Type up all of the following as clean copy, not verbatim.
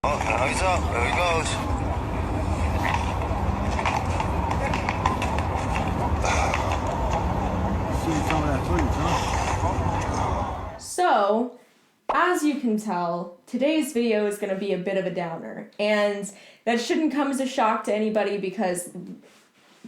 Oh, now he's up. There he goes. See some of that footage, huh? So, as you can tell, today's video is going to be a bit of a downer. And that shouldn't come as a shock to anybody because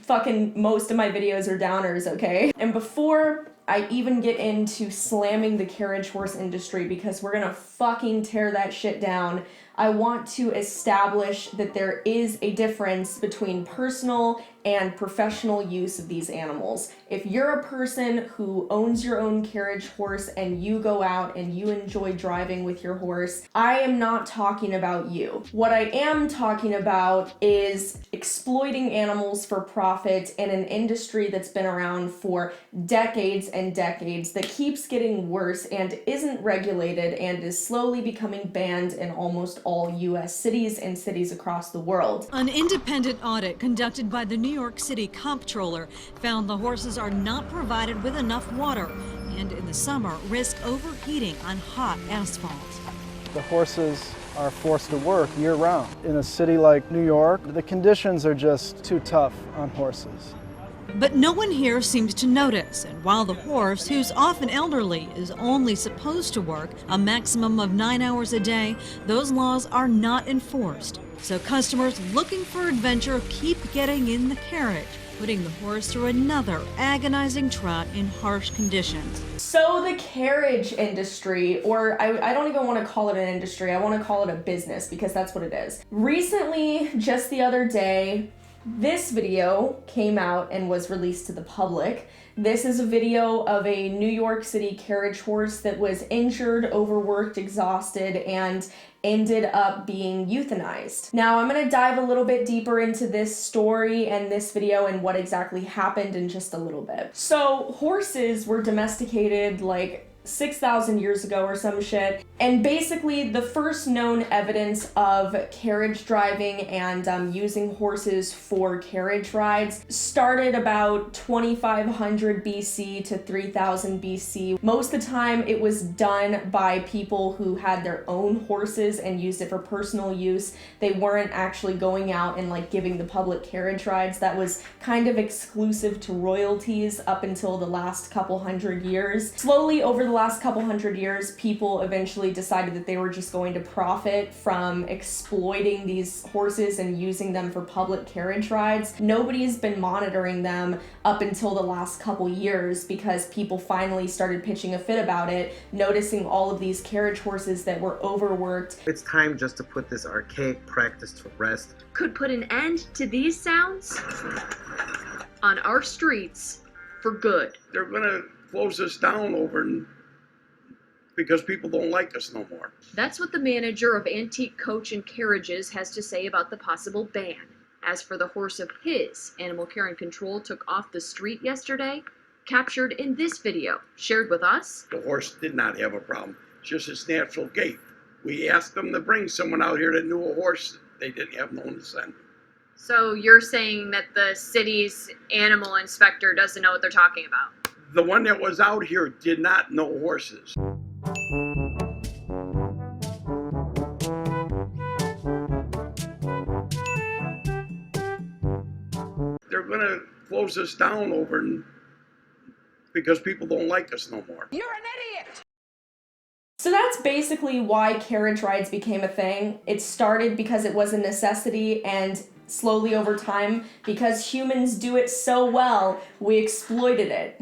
fucking most of my videos are downers, okay? And before I even get into slamming the carriage horse industry, because we're gonna fucking tear that shit down, I want to establish that there is a difference between personal and professional use of these animals. If you're a person who owns your own carriage horse and you go out and you enjoy driving with your horse, I am not talking about you. What I am talking about is exploiting animals for profit in an industry that's been around for decades and decades, that keeps getting worse and isn't regulated and is slowly becoming banned in almost all US cities and cities across the world. An independent audit conducted by the New York City comptroller found the horses are not provided with enough water and in the summer risk overheating on hot asphalt. The horses are forced to work year-round. In a city like New York, the conditions are just too tough on horses. But no one here seemed to notice, and while the horse, who's often elderly, is only supposed to work a maximum of 9 hours a day, those laws are not enforced. So customers looking for adventure keep getting in the carriage, putting the horse through another agonizing trot in harsh conditions. So the carriage industry, or I don't even want to call it an industry, I want to call it a business because that's what it is. Recently, just the other day, this video came out and was released to the public. This is a video of a New York City carriage horse that was injured, overworked, exhausted, and ended up being euthanized. Now, I'm going to dive a little bit deeper into this story and this video and what exactly happened in just a little bit. So, horses were domesticated like 6,000 years ago or some shit. And basically the first known evidence of carriage driving and using horses for carriage rides started about 2500 BC to 3000 BC. Most of the time it was done by people who had their own horses and used it for personal use. They weren't actually going out and like giving the public carriage rides. That was kind of exclusive to royalties up until the last couple hundred years. Slowly over the last couple hundred years, people eventually decided that they were just going to profit from exploiting these horses and using them for public carriage rides. Nobody's been monitoring them up until the last couple years because people finally started pitching a fit about it, noticing all of these carriage horses that were overworked. It's time just to put this archaic practice to rest. Could put an end to these sounds on our streets for good. They're gonna close us down because people don't like us no more. That's what the manager of Antique Coach and Carriages has to say about the possible ban. As for the horse of his, Animal Care and Control took off the street yesterday, captured in this video, shared with us. The horse did not have a problem. It's just its natural gait. We asked them to bring someone out here that knew a horse they didn't have no one to send. So you're saying that the city's animal inspector doesn't know what they're talking about? The one that was out here did not know horses. They're gonna close us down because people don't like us no more. You're an idiot! So that's basically why carriage rides became a thing. It started because it was a necessity, and slowly over time, because humans do it so well, we exploited it.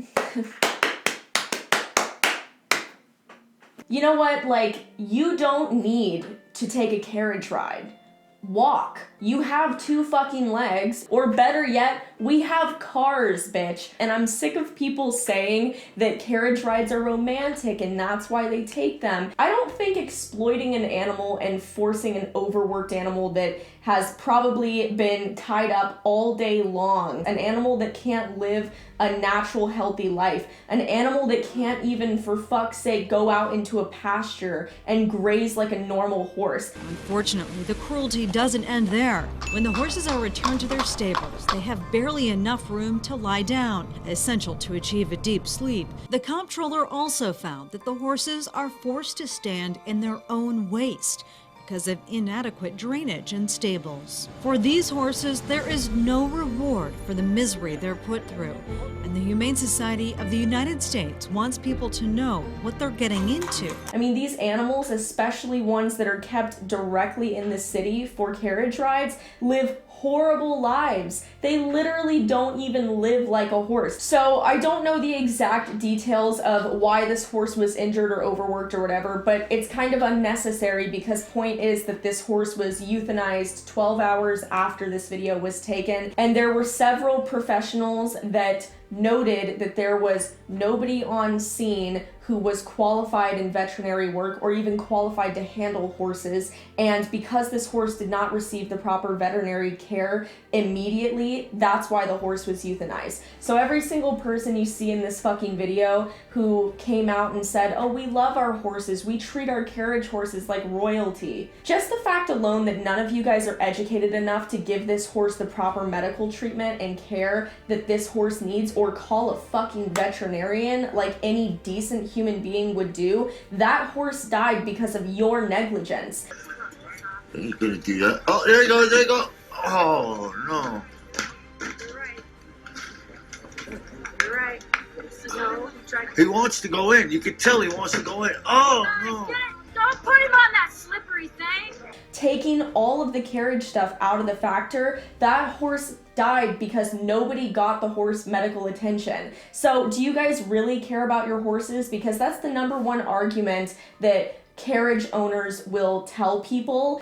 You know what? Like, you don't need to take a carriage ride. Walk. You have 2 fucking legs, or better yet, we have cars, bitch. And I'm sick of people saying that carriage rides are romantic and that's why they take them. I don't think exploiting an animal and forcing an overworked animal that has probably been tied up all day long, an animal that can't live a natural, healthy life, an animal that can't even, for fuck's sake, go out into a pasture and graze like a normal horse. Unfortunately, the cruelty doesn't end there. When the horses are returned to their stables, they have barely enough room to lie down, essential to achieve a deep sleep. The comptroller also found that the horses are forced to stand in their own waste, because of inadequate drainage and stables. For these horses, there is no reward for the misery they're put through, and the Humane Society of the United States wants people to know what they're getting into. I mean, these animals, especially ones that are kept directly in the city for carriage rides, live horrible lives. They literally don't even live like a horse. So I don't know the exact details of why this horse was injured or overworked or whatever, but it's kind of unnecessary because point is that this horse was euthanized 12 hours after this video was taken, and there were several professionals that noted that there was nobody on scene who was qualified in veterinary work or even qualified to handle horses, and because this horse did not receive the proper veterinary care immediately, that's why the horse was euthanized. So every single person you see in this fucking video who came out and said, oh, we love our horses, we treat our carriage horses like royalty, just the fact alone that none of you guys are educated enough to give this horse the proper medical treatment and care that this horse needs, or call a fucking veterinarian like any decent human being would do, that horse died because of your negligence. He's gonna do that. Oh, there you go, there you go. Oh, no. You're right. No, He wants to go in. You can tell he wants to go in. Oh, no. don't put him on that slippery thing. Taking all of the carriage stuff out of the factor, that horse died because nobody got the horse medical attention. So do you guys really care about your horses? Because that's the number one argument that carriage owners will tell people.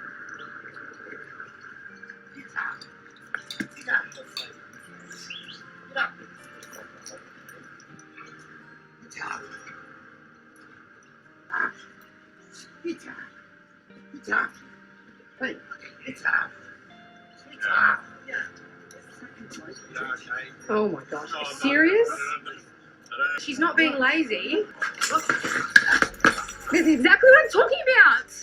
Oh my gosh, are you serious? She's not being lazy. This is exactly what I'm talking about.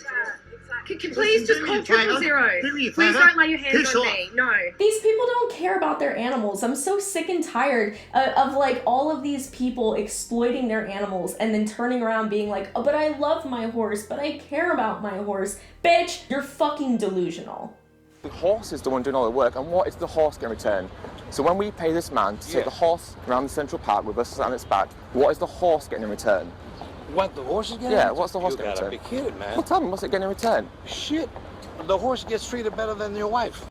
Can please just call 000. Please don't lay your hands on me. No. These people don't care about their animals. I'm so sick and tired of like all of these people exploiting their animals and then turning around being like, oh, but I love my horse, but I care about my horse. Bitch, you're fucking delusional. The horse is the one doing all the work, and what is the horse going to return? So when we pay this man to take the horse around the Central Park with us on its back, what is the horse getting in return? What, the horse is getting? Yeah, what's the horse you getting in gotta return? be kidding, man. Well, tell me, what's it getting in return? Shit. The horse gets treated better than your wife.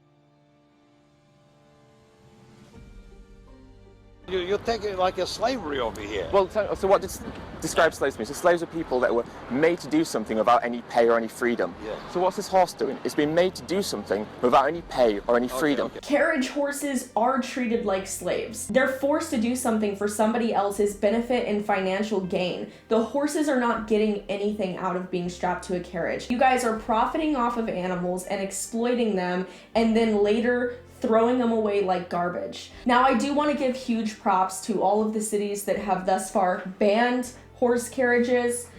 You're taking it like a slavery over here. Well, so what describes slaves to me? So slaves are people that were made to do something without any pay or any freedom. Yeah. So what's this horse doing? It's been made to do something without any pay or any freedom. Okay. Carriage horses are treated like slaves. They're forced to do something for somebody else's benefit and financial gain. The horses are not getting anything out of being strapped to a carriage. You guys are profiting off of animals and exploiting them, and then later throwing them away like garbage. Now, I do want to give huge props to all of the cities that have thus far banned horse carriages.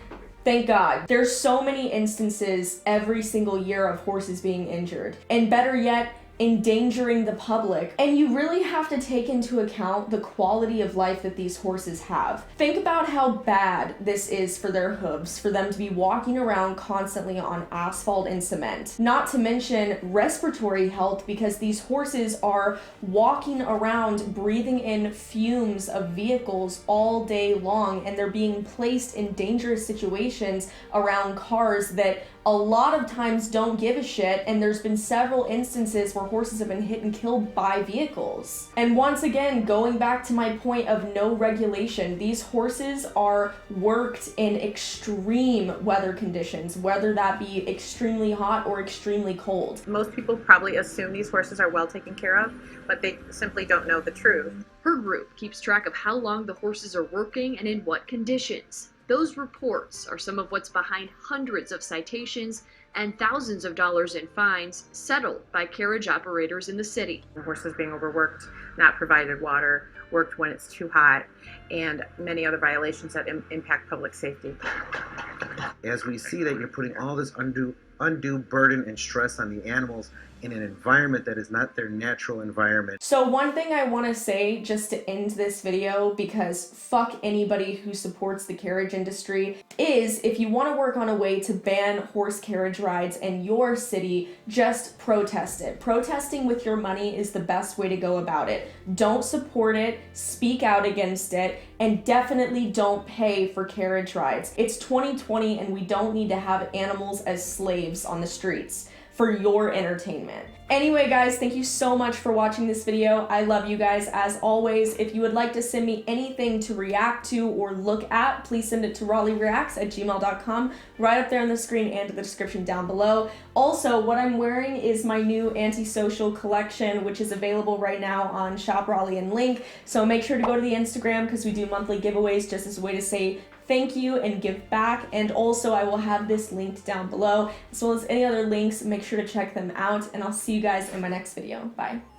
Thank God. There's so many instances every single year of horses being injured. And better yet, endangering the public. And you really have to take into account the quality of life that these horses have. Think about how bad this is for their hooves, for them to be walking around constantly on asphalt and cement. Not to mention respiratory health, because these horses are walking around breathing in fumes of vehicles all day long, and they're being placed in dangerous situations around cars that a lot of times don't give a shit, and there's been several instances where horses have been hit and killed by vehicles. And once again, going back to my point of no regulation, these horses are worked in extreme weather conditions, whether that be extremely hot or extremely cold. Most people probably assume these horses are well taken care of, but they simply don't know the truth. Her group keeps track of how long the horses are working and in what conditions. Those reports are some of what's behind hundreds of citations and thousands of dollars in fines settled by carriage operators in the city. The horses being overworked, not provided water, worked when it's too hot, and many other violations that impact public safety. As we see that you're putting all this undue undue burden and stress on the animals in an environment that is not their natural environment. So one thing I want to say just to end this video, because fuck anybody who supports the carriage industry, is if you want to work on a way to ban horse carriage rides in your city, just protest it. Protesting with your money is the best way to go about it. Don't support it, speak out against it, and definitely don't pay for carriage rides. It's 2020 and we don't need to have animals as slaves on the streets for your entertainment. Anyway guys, thank you so much for watching this video. I love you guys as always. If you would like to send me anything to react to or look at, please send it to raleighreacts@gmail.com, right up there on the screen and in the description down below. Also, what I'm wearing is my new antisocial collection, which is available right now on Shop Raleigh and Link. So make sure to go to the Instagram because we do monthly giveaways just as a way to say thank you and give back. And also I will have this linked down below as well as any other links. Make sure to check them out and I'll see you guys in my next video. Bye.